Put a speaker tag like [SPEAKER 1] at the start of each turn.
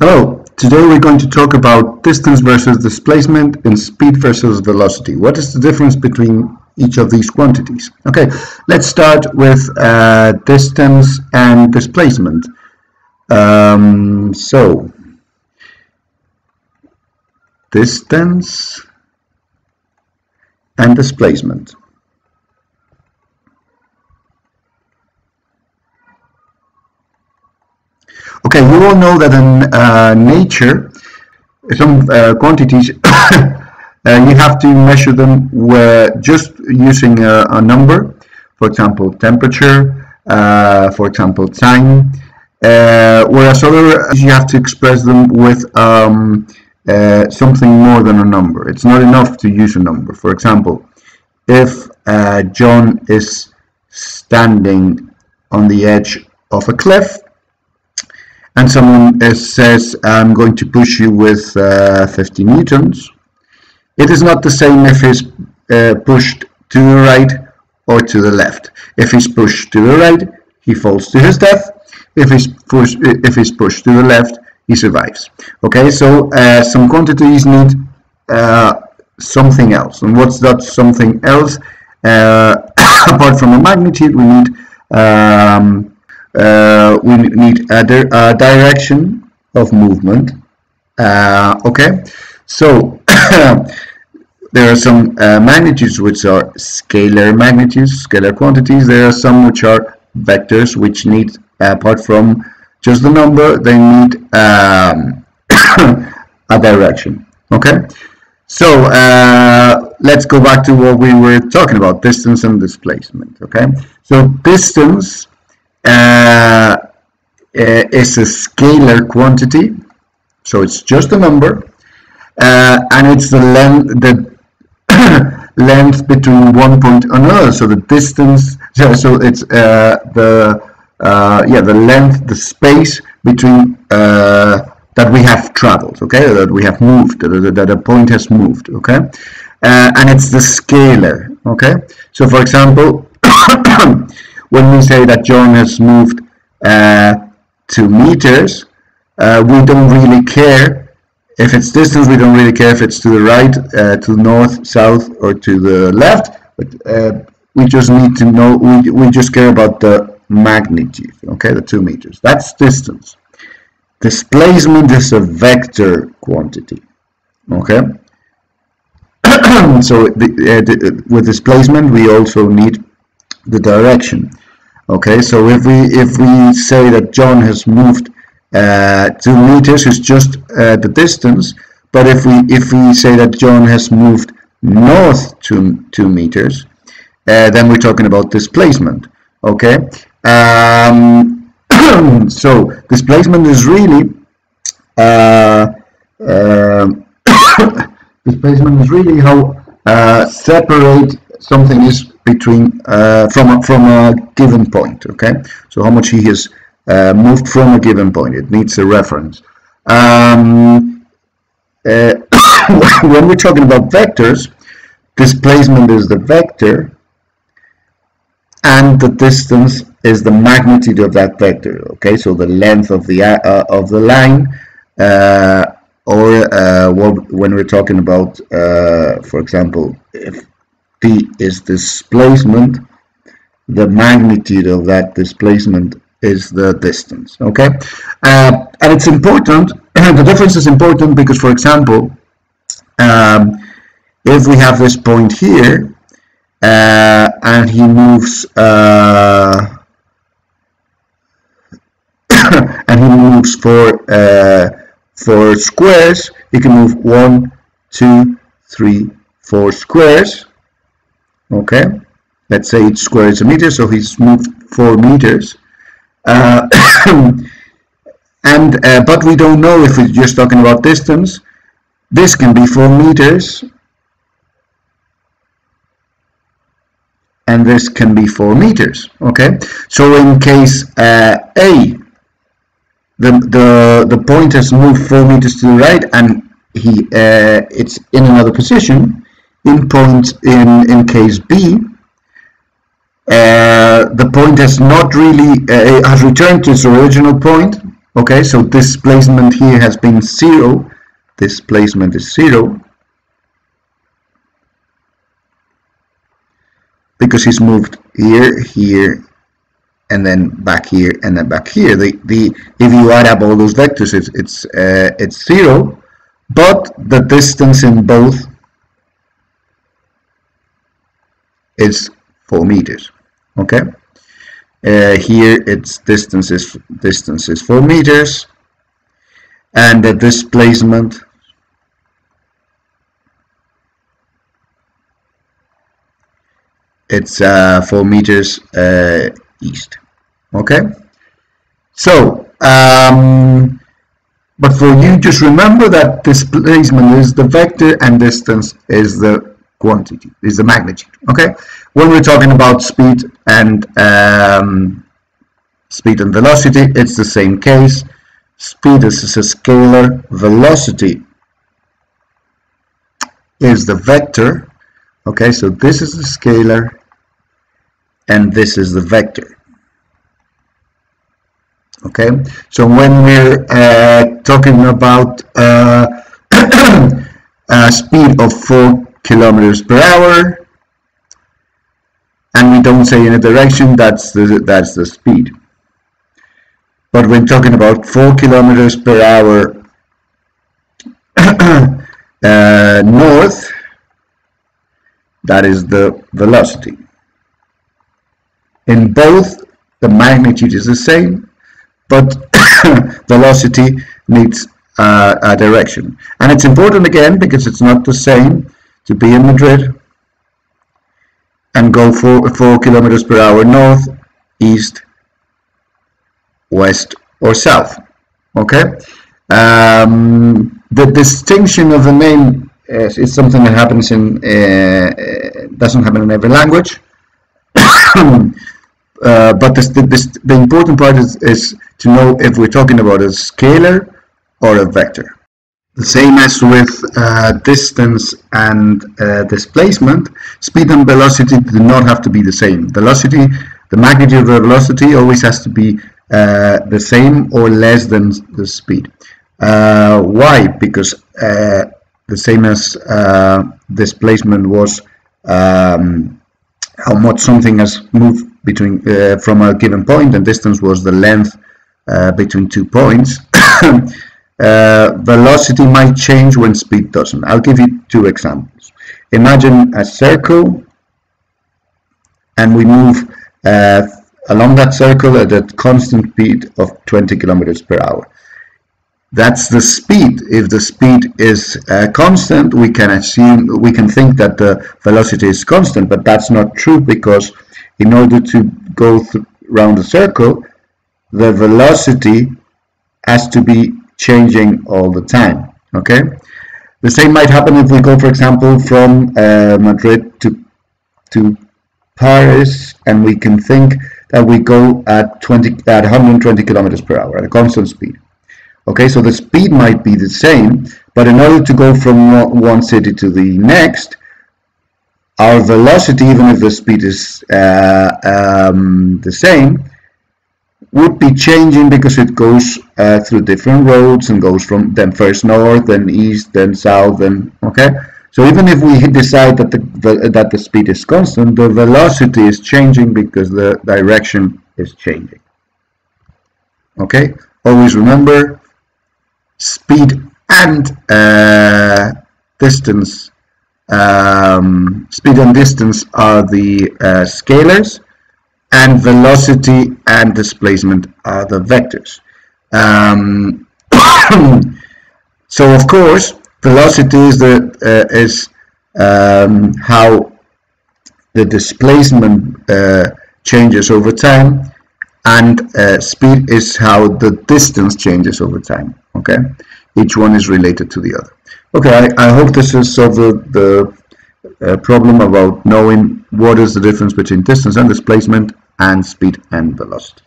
[SPEAKER 1] Hello, today we're going to talk about distance versus displacement and speed versus velocity. What is the difference between each of these quantities? Okay, let's start with distance and displacement. Distance and displacement. Okay, you all know that in nature, some quantities you have to measure them just using a number. For example, temperature. For example, time. Whereas other you have to express them with something more than a number. It's not enough to use a number. For example, if John is standing on the edge of a cliff, and someone says, I'm going to push you with 50 newtons, it is not the same if he's pushed to the right or to the left. If he's pushed to the right, he falls to his death. If he's pushed to the left, he survives. Okay, so some quantities need something else. And what's that something else? Apart from a magnitude, we need a direction of movement. Okay, so there are some magnitudes which are scalar magnitudes, scalar quantities. There are some which are vectors, which need, apart from just the number, they need a direction. Okay, so let's go back to what we were talking about, distance and displacement. Okay, so distance is a scalar quantity, so it's just a number, and it's the length between one point and another. So the distance, so it's the length, the space between that we have traveled, okay, that we have moved, that a point has moved, okay, and it's the scalar, okay. So for example, when we say that John has moved 2 meters, we don't really care if it's distance. We don't really care if it's to the right, to the north, south, or to the left. But we just need to know. We just care about the magnitude. Okay, the 2 meters. That's distance. Displacement is a vector quantity. Okay. So with displacement, we also need the direction. Okay, so if we say that John has moved 2 meters, it's just the distance. But if we say that John has moved north 2 meters, then we're talking about displacement. Okay, so displacement is really displacement is really how separate something is between from a given point. Okay, so how much he has moved from a given point. It needs a reference. When we're talking about vectors, displacement is the vector and the distance is the magnitude of that vector. Okay, so the length of the line, when we're talking about, for example, if P is displacement, the magnitude of that displacement is the distance. Okay, and it's important. The difference is important because, for example, if we have this point here and he moves for squares, he can move 1, 2, 3, 4 squares. Okay, let's say each square is a meter, so he's moved 4 meters. But we don't know if we're just talking about distance. This can be 4 meters, and this can be 4 meters. Okay, so in case A, the point has moved 4 meters to the right, and it's in another position. In case B, the point has not really has returned to its original point, Okay, so displacement here has been 0. Displacement is 0 because he's moved here, here, and then back here, and then back here. If you add up all those vectors, it's 0, but the distance in both is 4 meters. Okay. Here its distance is 4 meters, and the displacement it's 4 meters east. Okay, so but for you, just remember that displacement is the vector and distance is the quantity, is the magnitude. Okay, when we're talking about speed and velocity, it's the same case. Speed is a scalar, velocity is the vector. Okay, so this is the scalar and this is the vector. Okay, so when we're talking about a speed of 4 kilometers per hour, and we don't say in a direction, that's the speed. But when talking about 4 kilometers per hour north, that is the velocity. In both, the magnitude is the same, but velocity needs a direction. And it's important again because it's not the same to be in Madrid and go 4 kilometers per hour north, east, west, or south. Okay. The distinction of the name is something that happens in doesn't happen in every language. But the important part is to know if we're talking about a scalar or a vector. The same as with distance and displacement, speed and velocity do not have to be the same. Velocity, the magnitude of the velocity always has to be the same or less than the speed. Why? Because the same as displacement was how much something has moved between from a given point, and distance was the length between 2 points. Velocity might change when speed doesn't. I'll give you 2 examples. Imagine a circle and we move along that circle at a constant speed of 20 kilometers per hour. That's the speed. If the speed is constant, we can think that the velocity is constant, but that's not true, because in order to go around the circle, the velocity has to be changing all the time. Okay, the same might happen if we go, for example, from Madrid to Paris, and we can think that we go at 120 kilometers per hour at a constant speed. Okay, so the speed might be the same, but in order to go from one city to the next, our velocity, even if the speed is the same, would be changing, because it goes through different roads and goes from then first north, then east, then south, and okay. So even if we decide that the speed is constant, the velocity is changing because the direction is changing. Okay, always remember, speed and distance. Speed and distance are the scalars, and velocity and displacement are the vectors. So of course, velocity is how the displacement changes over time, and speed is how the distance changes over time. Okay, each one is related to the other. Okay, I hope this has solved the problem about knowing what is the difference between distance and displacement and speed and velocity.